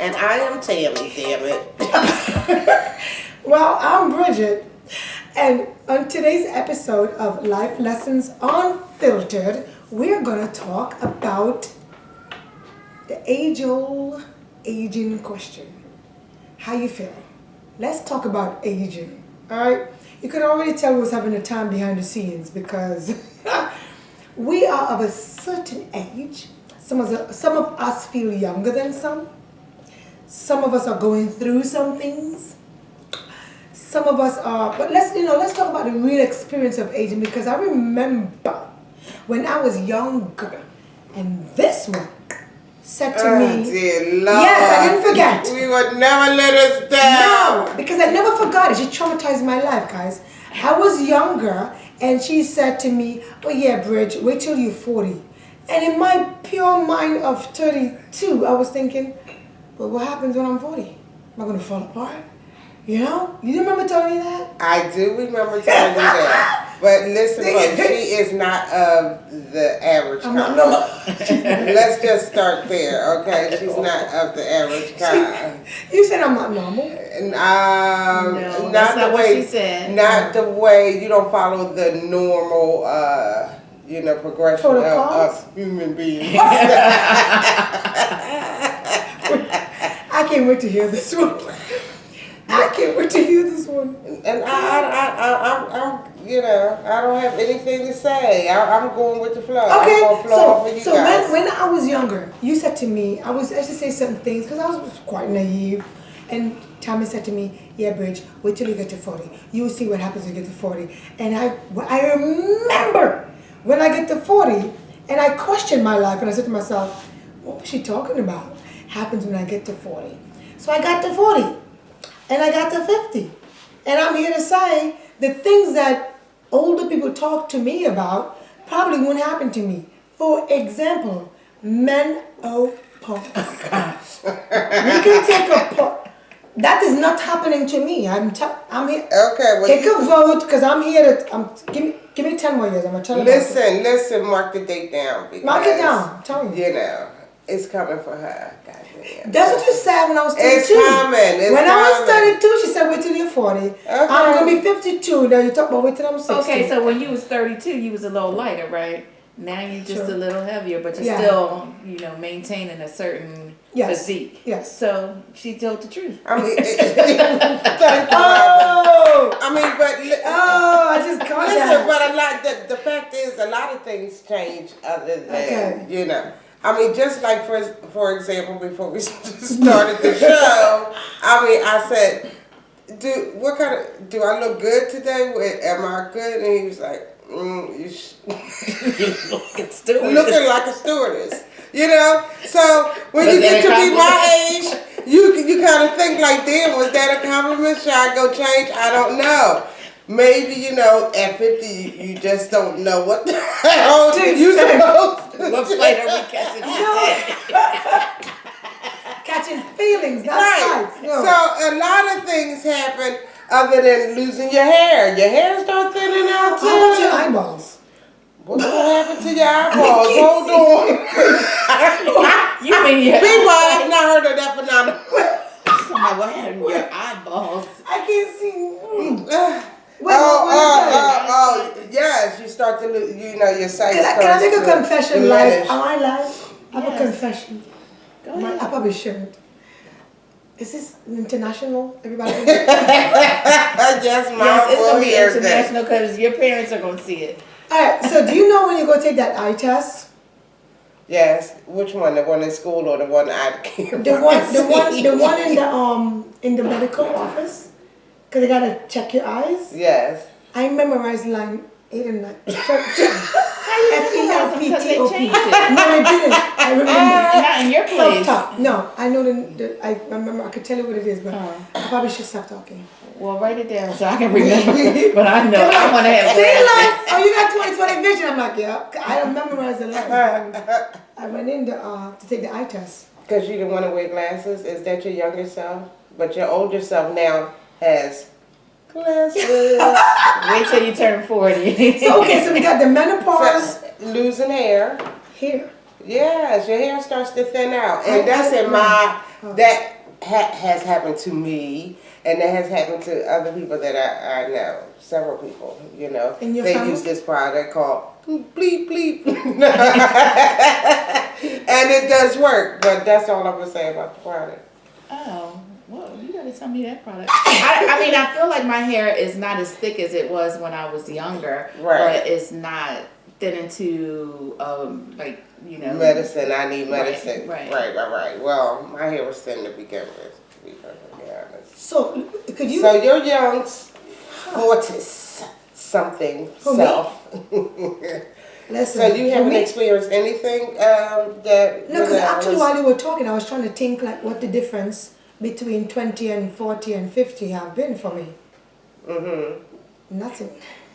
And I am Tammy, damn it. Well, I'm Bridget. And on today's episode of Life Lessons Unfiltered, we're going to talk about the age-old aging question. How you feel? Let's talk about aging, all right? You could already tell we was having a time behind the scenes because we are of a certain age. Some of us feel younger than some. Some of us are going through some things. Some of us are, but let's talk about the real experience of aging, because I remember when I was younger, and this one said to me, dear Lord. yes, I didn't forget. We would never let us down. No, because I never forgot it. She traumatized my life, guys. I was younger, and she said to me, oh yeah, Bridge, wait till you're 40. And in my pure mind of 32, I was thinking, but what happens when I'm 40? Am I going to fall apart? You know? You remember telling me that? I do remember telling you that. But listen, folks, she is not of the average kind. I'm not, no. Let's just start there, okay? She's not of the average kind. You said I'm not normal. No, that's not what she said. Not the way, you don't follow the normal, progression of human beings. I can't wait to hear this one. I can't wait to hear this one. And I don't have anything to say. I'm going with the flow. Okay, I'm going to so when I was younger, you said to me, I should say certain things because I was quite naive. And Tommy said to me, yeah, Bridge, wait till you get to 40. You will see what happens when you get to 40. And I remember when I get to 40, and I questioned my life, and I said to myself, what was she talking about? Happens when I get to 40. So I got to 40, and I got to 50. And I'm here to say the things that older people talk to me about probably won't happen to me. For example, menopause. We can take a pause. That is not happening to me. I'm here. Okay, well, take a vote because I'm here to. Give me 10 more years. I'm gonna tell you. Listen. Mark the date down. Because, mark it down. Tell me. It's coming for her. Goddamn. That's what you said when I was 32. It's coming. When I was 32, she said, wait till you're 40. Okay. I'm gonna be 52. Now you talk about wait till I'm 60. Okay, so when you was 32, you was a little lighter, right? Now you're just a little heavier, but you're still, maintaining a certain physique. Yes. So she told the truth. I mean, I just caught listen, that. but the fact is, a lot of things change other than, I mean, just like, for example, before we started the show, I said, do I look good today? Am I good? And he was like, looking like a stewardess. So when you get to be my age, you kind of think like, damn, was that a compliment? Should I go change? I don't know. Maybe, at 50, you just don't know what the hell you're supposed to do. What flight are we catching? Catching feelings, not right. fights. No. So a lot of things happen other than losing your hair. Your hair start thinning out too. How about your eyeballs? What happened to your eyeballs? Hold on. You mean your People, I've not heard of that phenomenon. what happened to your eyeballs? I can't see. Yes, you start to lose, your sight starts Can I make a confession diminish. live? Am I live? I have a confession. Go ahead. I probably shouldn't. Is this international? Everybody? Yes, it's going to be international because your parents are going to see it. Alright, so do you know when you go take that eye test? Yes. Which one? The one in school or the one I can't The one in the medical office? Because they gotta check your eyes? Yes. I memorized line 8 and 9. F-E-L-P-T-O-P. No, I didn't. I remember. Not in your place. Stop. No, I know I remember. I could tell you what it is, but I probably should stop talking. Well, write it down so I can remember. But I know I want to have See, glasses. like, oh, you got 20/20 vision. I'm like, yeah. I memorized a lot. I went in to take the eye test. Because you didn't want to wear glasses? Is that your younger self? But your older self now has glasses. Wait till you turn 40. So we got the menopause. Losing hair. Here. Yes, your hair starts to thin out, and that's in my that has happened to me, and that has happened to other people that I know. Several people, you know, they use this product called Bleep Bleep, and it does work. But that's all I'm gonna say about the product. Oh. Well, you gotta tell me that product. I mean, I feel like my hair is not as thick as it was when I was younger, but it's not thinning to like, you know. Medicine. I need medicine. Right. Well, my hair was thin to begin with, to be perfectly honest. So could you? So you're young, 40 something self. Listen, so you haven't experienced anything that? No, because actually while you were talking, I was trying to think like what the difference between 20 and 40 and 50 have been for me. Nothing.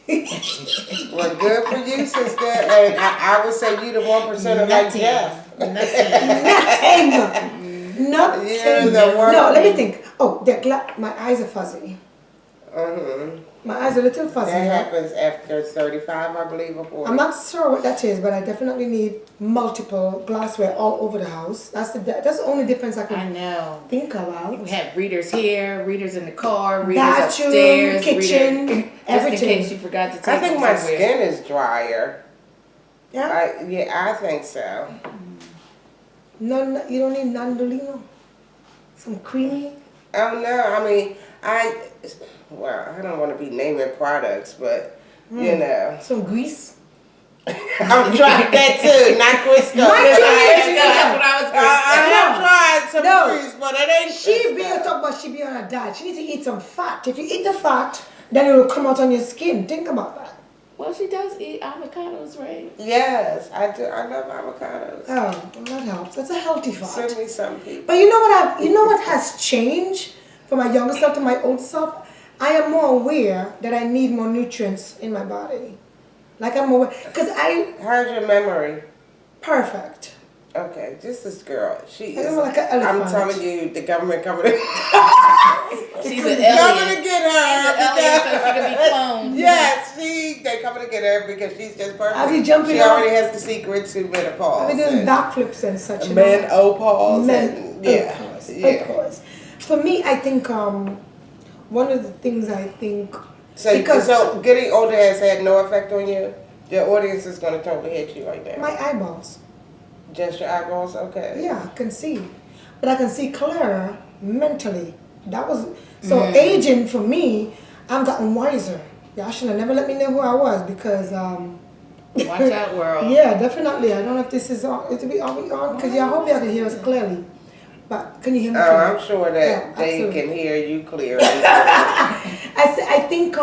Well, good for you, sister. And I would say you the 1% of like Jeff. Nothing. No, let me think. Oh, my eyes are fuzzy. My eyes are a little fuzzy. That happens after 35, I believe, or 40. I'm not sure what that is, but I definitely need multiple glassware all over the house. That's the only difference I can think about. We have readers here, readers in the car, readers bathroom, upstairs, kitchen, everything. Just in case you forgot to take I think my skin is drier. Yeah? I think so. None, you don't need Nandolino? Some creamy? Oh, no. I mean, I don't want to be naming products, but, you know. Some grease? I'm trying that too, not Crisco. That's what I was going to say. I have tried some grease, but it ain't She be on a diet. She needs to eat some fat. If you eat the fat, then it will come out on your skin. Think about that. Well, she does eat avocados, right? Yes, I do. I love avocados. Oh, well, that helps. That's a healthy fat. Send me some people. But you know what has changed from my younger self to my older self? I am more aware that I need more nutrients in my body. Like I'm aware, because How's your memory? Perfect. Okay, this girl, she I is. like an elephant. I'm telling you, the government coming to. She's an alien. Coming to get her. She's an alien, so she can be cloned. Yes, they coming to get her because she's just perfect. I'll be jumping She already has the secret to menopause. I'll be doing backflips and such. Menopause. Menopause. For me, I think one of the things I think. So getting older has had no effect on you? Your audience is going to totally hit you right now. My eyeballs. Just your eyeballs? Okay. Yeah, I can see. But I can see clearer mentally. That was... So aging for me, I've gotten wiser. Y'all should have never let me know who I was because... Watch out, world. Yeah, definitely. I don't know if this is on. Are we on? Because I hope y'all can hear us clearly. But can you hear me clearly? I'm sure that they can hear you clearly. I think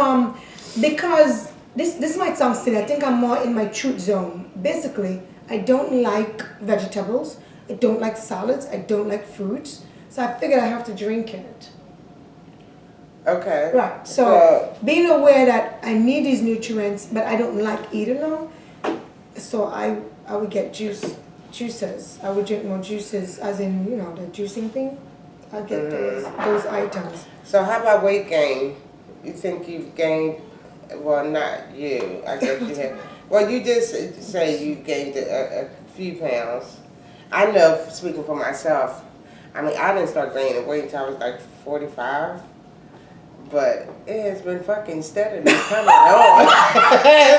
because this might sound silly. I think I'm more in my truth zone. Basically, I don't like vegetables. I don't like salads. I don't like fruits. So I figured I have to drink it. Okay. Right. So being aware that I need these nutrients, but I don't like eating them, so I would get juices. I would drink more juices, as in the juicing thing. I get those items. So how about weight gain? You think you've gained? Well, not you. I guess you have. Well, you did say you gained a few pounds. I know, speaking for myself, I mean, I didn't start gaining weight until I was like 45. But it has been fucking steadily coming on.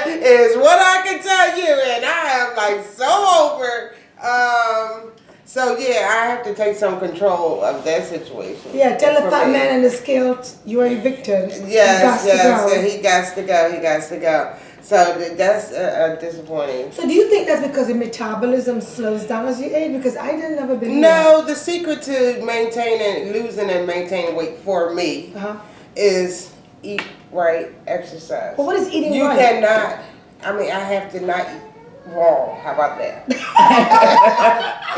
Is what I can tell you. And I am like so over. So yeah, I have to take some control of that situation. Yeah, tell the fat man and the scale you are evicted. Yes, he got to go. So that's disappointing. So do you think that's because the metabolism slows down as you age? Because I didn't never believe No, the secret to losing and maintaining weight for me is eat right, exercise. Well, what is eating right? right? You cannot, I have to not eat wrong. How about that?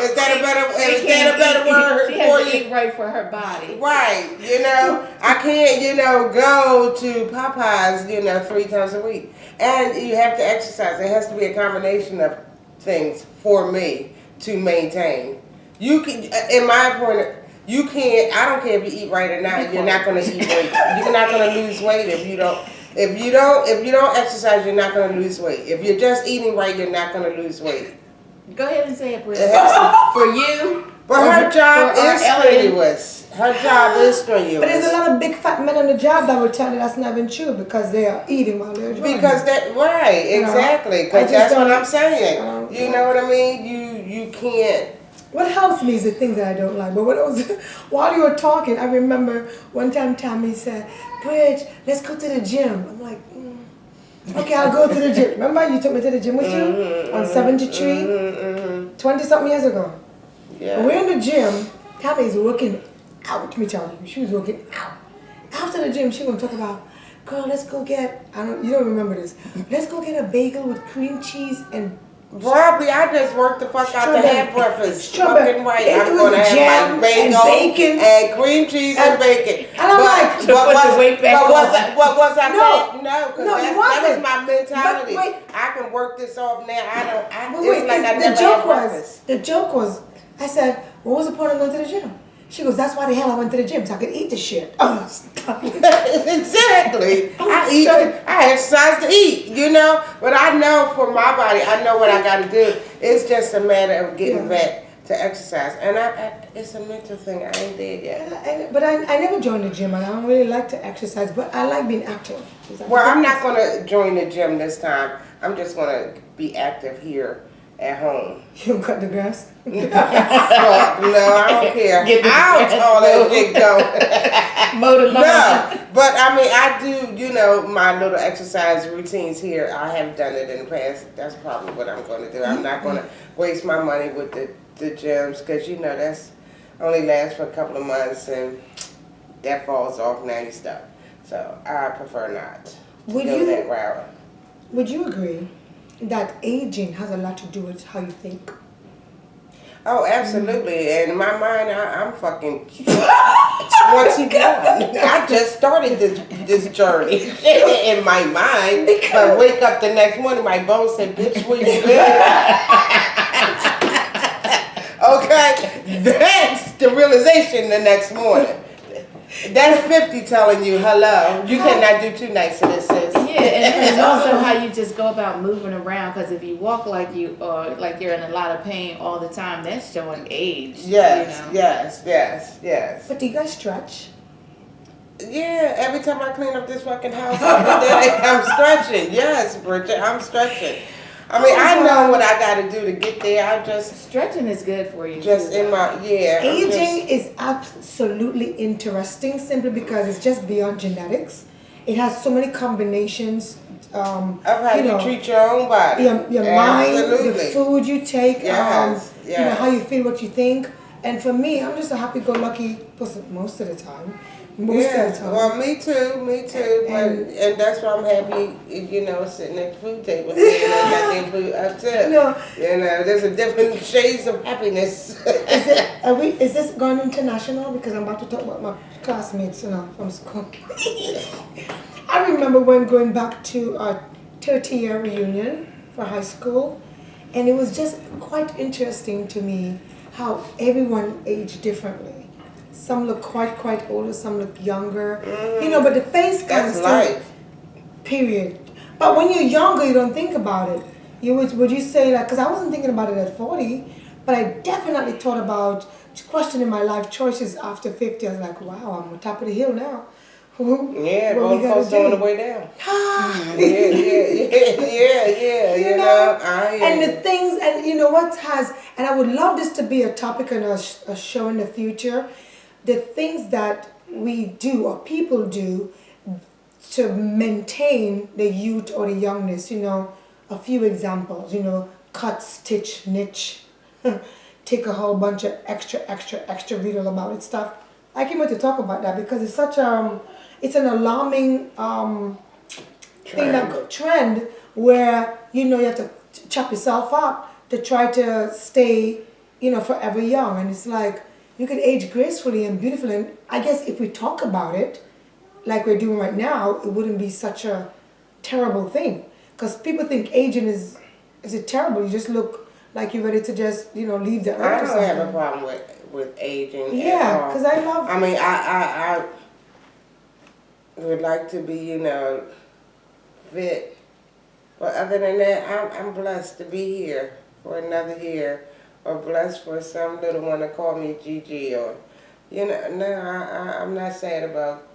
Is that a better word she has to eat right for her body. Right, I can't, go to Popeyes, 3 times a week. And you have to exercise. It has to be a combination of things for me to maintain. You can, in my point, you can't. I don't care if you eat right or not. You're not going to eat weight. You're not going to lose weight if you don't. If you don't exercise, you're not going to lose weight. If you're just eating right, you're not going to lose weight. Go ahead and say it, Bridget. For you. But her job is strenuous. Her job is strenuous. But there's a lot of big fat men on the job that will tell you that's not even true because they are eating while they're driving. Because exactly. Because that's what I'm saying. You know what I mean? You can't. What helps me is the things that I don't like. But while you were talking, I remember one time Tommy said, "Bridge, let's go to the gym." I'm like, okay, I'll go to the gym. Remember you took me to the gym with you on 73, 20-something years ago. Yeah. We're in the gym. Tammy's working out. Me telling you, she was working out. After the gym, she gonna talk about, girl, let's go get. You don't remember this. Let's go get a bagel with cream cheese and. Probably, I just worked the fuck out to have breakfast. Fucking right. I'm gonna have my bagel and bacon and cream cheese and bacon. And I'm like, what was I? No, that was my mentality. But wait, I can work this off now. The joke was, I said, what was the point of going to the gym? She goes, that's why the hell I went to the gym, so I could eat the shit. Oh, stop. Exactly. I exercise to eat, you know. But I know for my body, I know what I got to do. It's just a matter of getting back to exercise. And it's a mental thing. I ain't there yet. But I never joined the gym, and I don't really like to exercise, but I like being active. Well, I'm not going to join the gym this time. I'm just going to be active here at home. You don't cut the grass? No, I don't care. Get out all that shit going. Mow the lawn. No, but I mean, I do, you know, my little exercise routines here. I have done it in the past. That's probably what I'm going to do. I'm not going to waste my money with the gyms because, you know, that's only lasts for a couple of months and that falls off now and stuff. So I prefer not to go that route. Would you agree that aging has a lot to do with how you think? Oh, absolutely. And in my mind, I'm fucking 21. I just started this journey in my mind. But wake up the next morning, my bones said, bitch, where you been? Okay? That's the realization the next morning. That's 50 telling you, hello, you cannot do 2 nights of this, sis. Yeah, and also how you just go about moving around. Because if you walk like you're in a lot of pain all the time, that's showing age. Yes, you know? yes. But do you guys stretch? Yeah, every time I clean up this fucking house every day, I'm stretching. Yes, Bridget, I'm stretching. I mean, I know what I got to do to get there. I just stretching is good for you. Just in my Aging is absolutely interesting simply because it's just beyond genetics. It has so many combinations. Of how you treat your own body. Your mind, the food you take, you know, how you feel, what you think. And for me, I'm just a happy-go-lucky person most of the time. Most of the time. Well, me too. And that's why I'm happy, you know, sitting at the food table eating that goddamn food up too. No. You know, there's a different shades of happiness. Is this going international? Because I'm about to talk about my classmates, you know, from school. I remember when going back to our 30-year reunion for high school, and it was just quite interesting to me how everyone aged differently. Some look quite older, some look younger. You know, but the face kind of still, period. But when you're younger, you don't think about it. Would you say, like, because I wasn't thinking about it at 40, but I definitely thought about questioning my life choices after 50. I was like, wow, I'm on top of the hill now. Yeah, both folks on the way down. Yeah. You know, and the things, and you know what and I would love this to be a topic in a show in the future. The things that we do or people do to maintain the youth or the youngness, you know, a few examples, you know, cut, stitch, niche, take a whole bunch of extra read all about it stuff. I came here to talk about that because it's such it's an alarming trend where, you know, you have to chop yourself up to try to stay, you know, forever young. And it's like, you can age gracefully and beautifully. And I guess if we talk about it, like we're doing right now, it wouldn't be such a terrible thing. Because people think aging is it terrible? You just look like you're ready to just, you know, leave the earth or something. I don't have a problem with aging. Yeah, because I love... I mean, I would like to be, you know, fit. But other than that, I'm blessed to be here for another year, or blessed for some little one to call me Gigi, or, I'm not sad about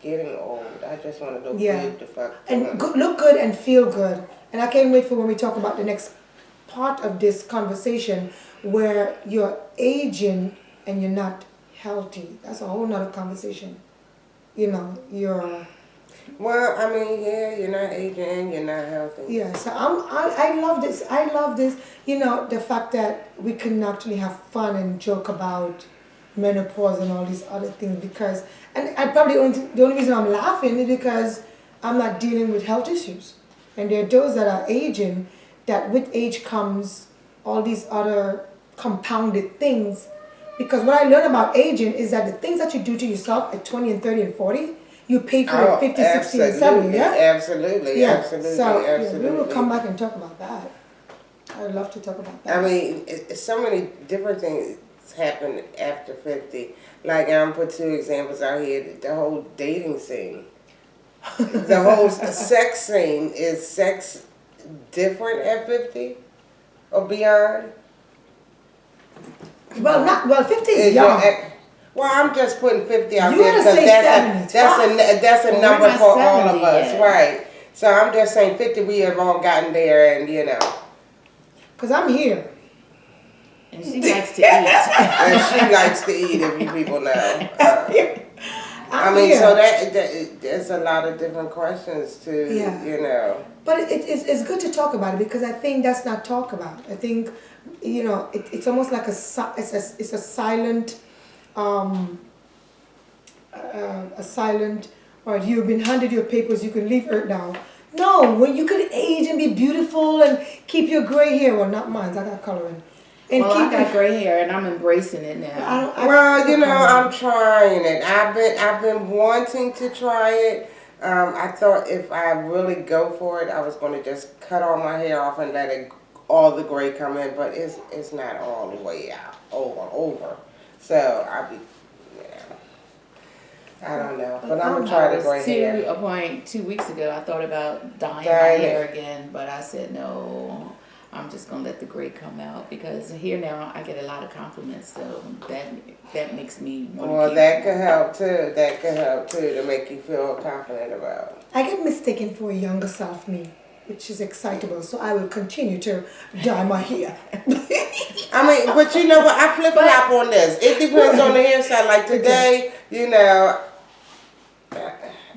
getting old. I just want to look good the fuck. And look good and feel good. And I can't wait for when we talk about the next part of this conversation where you're aging and you're not healthy. That's a whole nother conversation. You're... Well, I mean, you're not aging, you're not healthy. Yeah, so I love this. I love this. The fact that we can actually have fun and joke about menopause and all these other things because, and I probably the only reason I'm laughing is because I'm not dealing with health issues. And there are those that are aging that with age comes all these other compounded things. Because what I learned about aging is that the things that you do to yourself at 20 and 30 and 40, you pay for it 50, 60, and 70, yeah? Absolutely, yeah. absolutely, so, absolutely. Yeah, we will come back and talk about that. I would love to talk about that. I mean, so many different things happen after 50. Like, I'm put 2 examples out here. The whole dating scene. The whole sex scene. Is sex different at 50 or beyond? Well, 50 is young. Well, I'm just putting 50 out You there gotta because that's a number for all of us, yet. right? So I'm just saying 50. We have all gotten there, and Because I'm here. And she likes to eat. and she likes to eat, if you people know. I mean, here. so that there's a lot of different questions to, But it's good to talk about it because I think that's not talked about. I think, it's almost like it's a silent, or you've been handed your papers, you can leave Earth now. No, when you could age and be beautiful and keep your gray hair. Well, not mine. I got coloring. And I got gray hair and I'm embracing it now. I'm trying it. I've been wanting to try it. I thought if I really go for it, I was going to just cut all my hair off and let all the gray come in. But it's not all the way out over. So I don't know, but I'm gonna try the gray hair. To a point 2 weeks ago, I thought about dyeing my hair again, but I said no. I'm just gonna let the gray come out because here now I get a lot of compliments, so that makes me want to. Well, that could help too. That could help too to make you feel confident about. I get mistaken for a younger self me, which is excitable. So I will continue to dye my hair. I mean, but you know what? I flip flop on this. It depends on the hairstyle. Like today,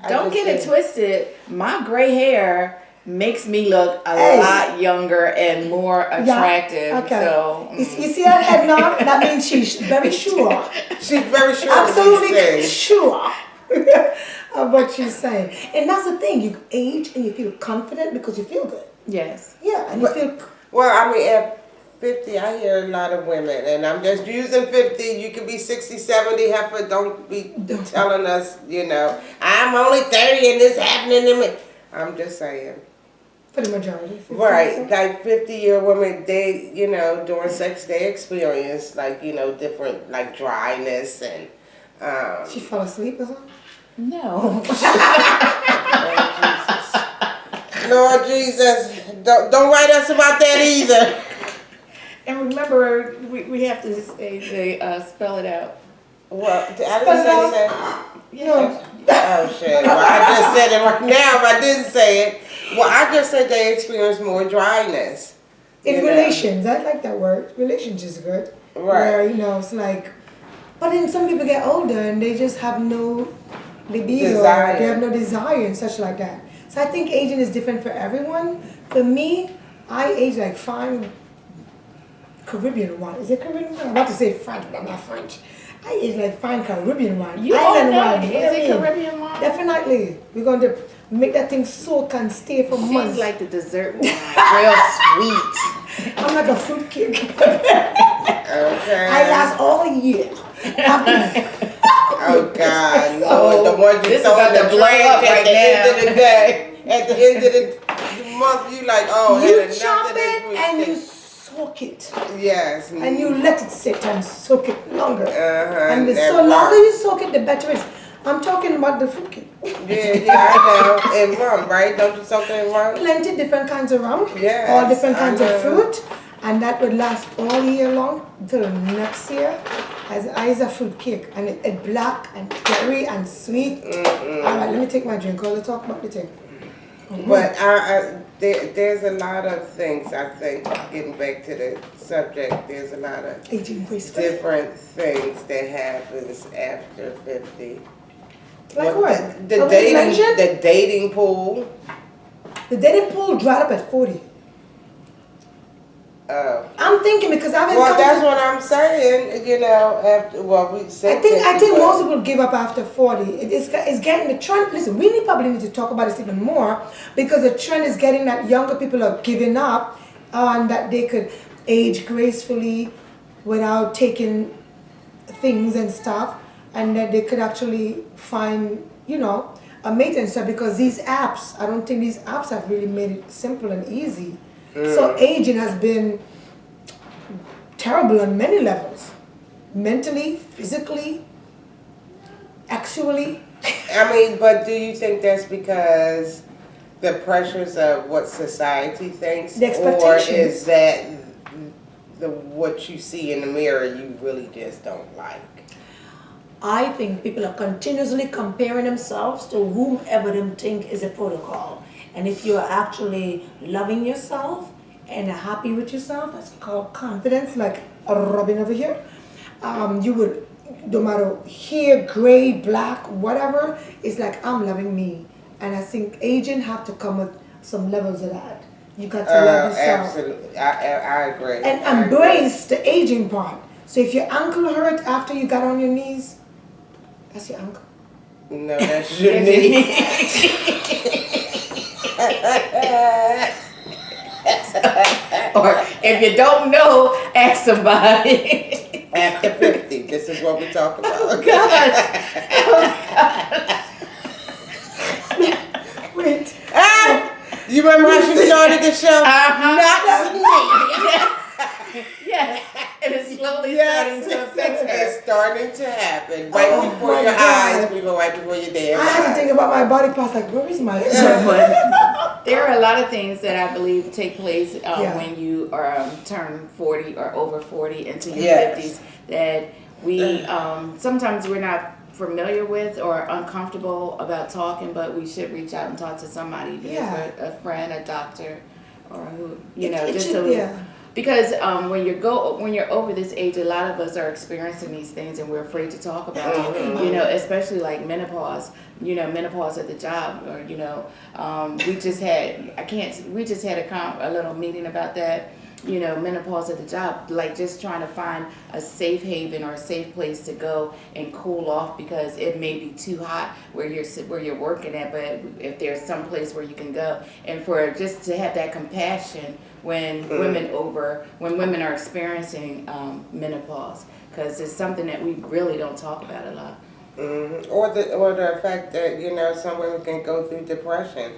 Don't get it twisted. My gray hair makes me look a lot younger and more attractive. Yeah, okay. So you see that head nod? That means she's very sure. She's very sure. Absolutely sure of what she's saying. And that's the thing. You age and you feel confident because you feel good. yes. Yeah, and you feel... Well, I mean, at 50, I hear a lot of women, and I'm just using 50. You could be 60, 70, heifer. Don't be telling us, I'm only 30 and this happening to me. I'm just saying. For the majority. Right, like 50-year women, they, during sex, they experience, different, dryness and... She fell asleep or something? No. Lord Jesus, don't write us about that either. And remember, we have to say spell it out. Well, I didn't say that. No. Oh shit! Well, I just said it right now. If I didn't say it, well, I just said they experience more dryness. In relations, I like that word. Relations is good. Right. Where, it's like, but then some people get older and they just have no libido. Desire. They have no desire and such like that. So I think aging is different for everyone. For me, I age like fine Caribbean wine. Is it Caribbean wine? I'm about to say French, but I'm not French. I age like fine Caribbean wine. You Island all know wine. it. Is it Caribbean wine? Definitely. We're going to make that thing soak and stay for months. She's like the dessert wine, real sweet. I'm like a fruit cake. Okay. I last all year. Oh God, Lord, the one you throw in the blow up at right the end now. of the day. At the end of the month, you like, You chop it and you soak it. Yes. And you let it sit and soak it longer. And that so longer you soak it, the better it is. I'm talking about the fruit cake. Yeah, I know. And rum, right? Don't you soak it in rum? Plenty different kinds of rum. Yes, All different I kinds of know. fruit. and that would last all year long until next year. As eyes a fruit cake, and it black and berry and sweet. All right, let me take my drink. Let's talk about the thing. But there's a lot of things, I think, getting back to the subject, there's a lot of Aging gracefully. different things that happens after 50. Like what? The dating pool. The dating pool dried up at 40. Oh. I'm thinking because I've Well, that's what I'm saying. You know, after we said. I think most people give up after 40. It's getting the trend. Listen, we probably need to talk about this even more because the trend is getting that younger people are giving up on that they could age gracefully without taking things and stuff, and that they could actually find, you know, a mate and stuff because these apps. I don't think these apps have really made it simple and easy. So aging has been terrible on many levels. Mentally, physically, actually. I mean, but do you think that's because the pressures of what society thinks? The expectations. Or is that what you see in the mirror you really just don't like? I think people are continuously comparing themselves to whomever them think is a protocol. And if you're actually loving yourself and happy with yourself, that's called confidence, like Robin over here. You would, no matter hair, gray, black, whatever, it's like I'm loving me. And I think aging have to come with some levels of that. You got to love yourself. Absolutely, I agree. And embrace the aging part. So if your ankle hurt after you got on your knees, that's your ankle. No, that's your knee. Or if you don't know, ask somebody. After 50, this is what we talk about. Oh gosh. Wait. You remember how she started the show? Not me. Yes. And it's slowly starting to affect her. It's starting to happen. Right before my your God. eyes, people right before your damn I had to think about my body parts, like, where is my But there are a lot of things that I believe take place Yeah. when you are turn 40 or over 40 into your Yes. 50s that we sometimes we're not familiar with or uncomfortable about talking, but we should reach out and talk to somebody, be it Yeah. a friend, a doctor, or who you know, It just should- so. yeah. Because when you're over this age, a lot of us are experiencing these things, and we're afraid to talk about it. You know, especially like menopause. You know, menopause at the job, or you know, we just had a little meeting about that. You know, menopause at the job, like just trying to find a safe haven or a safe place to go and cool off because it may be too hot where you're working at, but if there's some place where you can go, and for just to have that compassion when women are experiencing menopause, because it's something that we really don't talk about a lot. Or the fact that, you know, some women can go through depression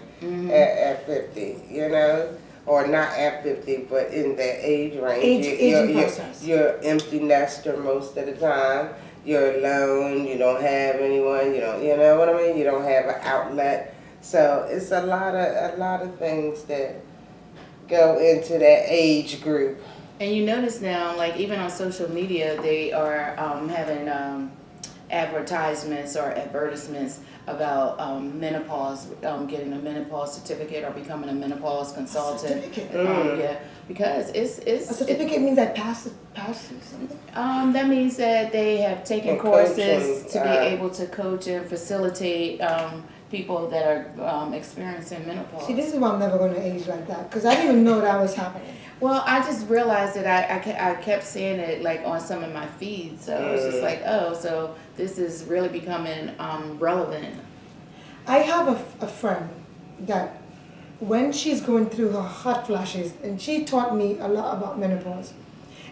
at 50, you know, or not at 50, but in that age range. Aging process. You're empty nester most of the time. You're alone. You don't have anyone. You know what I mean. You don't have an outlet. So it's a lot of things that go into that age group. And you notice now, like even on social media, they are having advertisements or advertisements about menopause, getting a menopause certificate or becoming a menopause consultant. Yeah, because it's A certificate means I passed something. that means that they have taken courses to be able to coach and facilitate people that are experiencing menopause. See, this is why I'm never going to age like that, because I didn't even know that was happening. Well, I just realized that I kept seeing it like on some of my feeds, so it's just like, oh, so this is really becoming relevant. I have a friend that when she's going through her hot flashes, and she taught me a lot about menopause,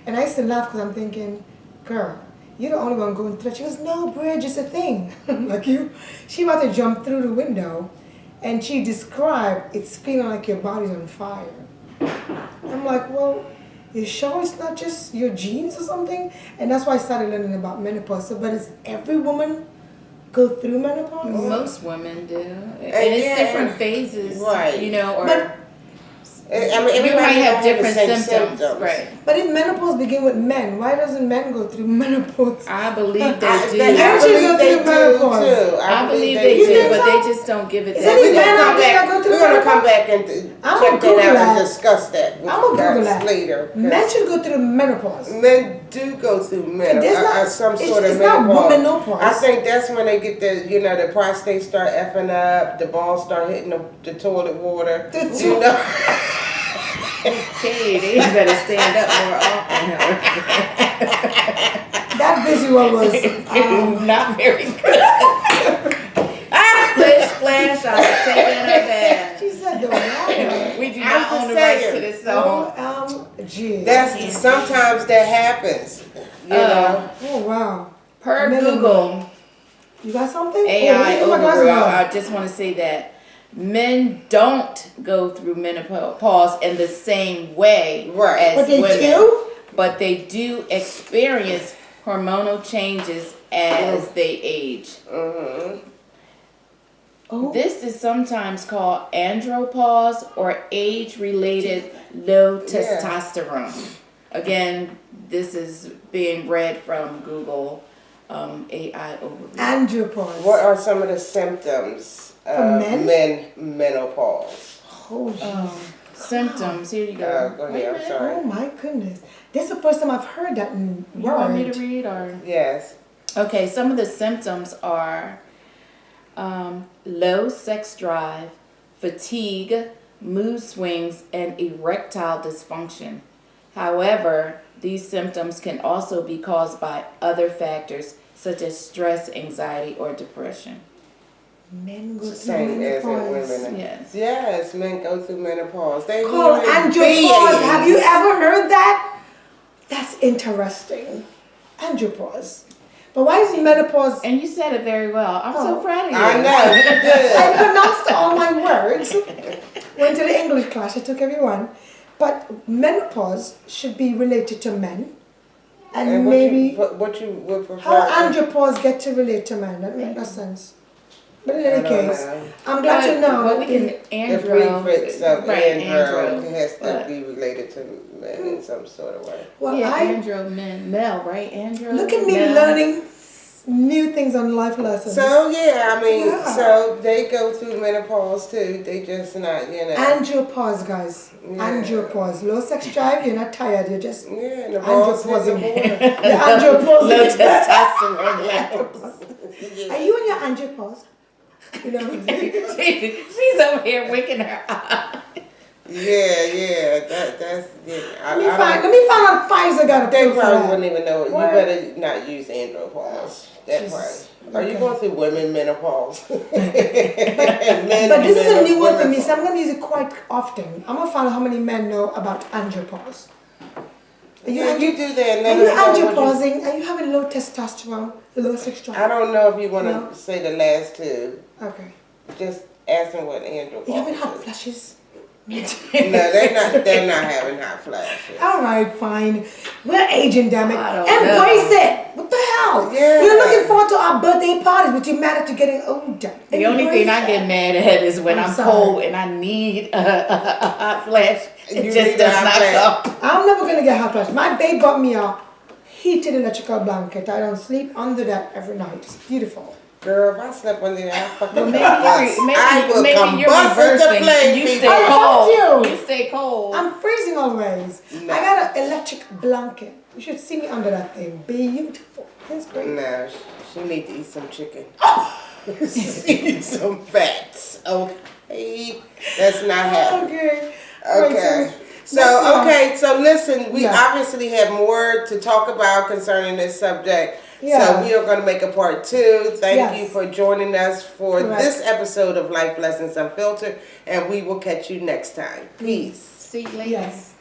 and I used to laugh because I'm thinking, girl, you're the only one going through it. She goes, no, Bridge, it's a thing. Like you, she about to jump through the window, and she described it's feeling like your body's on fire. I'm like, well, you sure it's not just your genes or something? And that's why I started learning about menopause. So, but does every woman go through menopause? Most women do, and it's different phases, right? You know, or. I mean, You everybody might don't have different the same symptoms, right? But if menopause begin with men, why doesn't men go through menopause? I believe they I do. believe they do menopause. too. I believe they You do, think but so? they just don't give it Is that. any We're man gonna out come there that go back. through We're gonna come menopause? back and I'ma check Google that out that. and discuss that with I'm you gonna Google guys that. later. 'Cause Men should go through menopause. men do go through There's not- some it's- sort of it's not menopause. womenopause. I think that's when they get the prostate start effing up, the balls start hitting the toilet water. You know. Okay, they better stand up more often. That visual was Not very good. Splish splash, I was taking a bath. she said the water. We do I'm not own just the rights to saying. this song. OMG. That's sometimes that happens. You know. Oh wow. Per Minimum. Google You got something? AI Oh, my glasses overall, on. I just want to say that men don't go through menopause in the same way Right. as But they women, do? but they do experience hormonal changes as they age. Mm-hmm. Oh. This is sometimes called andropause or age-related low testosterone. Again, this is being read from Google AI overview. Andropause. What are some of the symptoms For of men? menopause? Oh, Symptoms. Here you go. Go Wait a ahead. I'm minute. sorry. oh my goodness. This is the first time I've heard that word. You want me to read or? Yes. Okay, some of the symptoms are low sex drive, fatigue, mood swings, and erectile dysfunction. However, these symptoms can also be caused by other factors such as stress, anxiety, or depression. Men go through Same as in menopause. women. Yes. Yes, men go through menopause. They Called human andropause. beings. Have you ever heard that? That's interesting. Andropause. But why is menopause? And you said it very well. I'm so Oh. proud of you. I know, you did. I pronounced all my words. Went to the English class. I took everyone. But menopause should be related to men. And maybe what you would prefer. how andropause get to relate to men. That makes no sense. But in any case, I'm glad to know. But we can The andro. prefix of right, andro has to but- be related to men in some sort of way. Well, yeah, I andro men, male, right? Andro. look at me male. learning new things on life lessons. So yeah, I mean, Yeah. so they go through menopause too. They just not, Andropause, guys. Yeah. Andropause. Low sex drive. You're not tired. You're just Yeah, and the balls hit the andropausing. border. You're andropausing. Low testosterone levels. Are you in your andropause? You know what I'm saying? She's over here winking her eye. Yeah, that's Let me find out if Pfizer got a They pill for probably that. wouldn't even know. You What? better not use andropause. That Jesus. part. Are you Okay. going through women menopause? But this is a new word for me, so I'm going to use it quite often. I'm going to find out how many men know about andropause. Are you, Yeah, you do that. And are let you us know what you- andropausing? Are you having low testosterone, low sex drive? I don't know if you want to No. say the last two. Okay. Just ask them what andropause You having hot is. flashes? No, they're not having hot flashes. All right, fine. We're aging, damn it. I don't Embrace know. it. What the hell? Yeah. We're looking forward to our birthday parties, but you're mad at you getting older. The only thing I get mad at is when I'm I'm sorry. cold and I need a hot flash. It You just need a does hot not flash. come. I'm never gonna get hot flash. My babe bought me a heated electrical blanket. I don't sleep under that every night. It's beautiful. Girl, if I slept under there, I fucking But I will maybe you're combust into reversing. flame. You people. stay I cold. told you. You stay cold. I'm freezing always. No. I got an electric blanket. You should see me under that thing. Beautiful. It's great. No, she need to eat some chicken. She needs some fats. Okay, that's not happening. Okay. Okay. So listen, we Yeah. obviously have more to talk about concerning this subject. Yeah. So we are going to make a part 2. Thank Yes. you for joining us for Correct. this episode of Life Lessons Unfiltered, and we will catch you next time. Peace. See you later. Yes.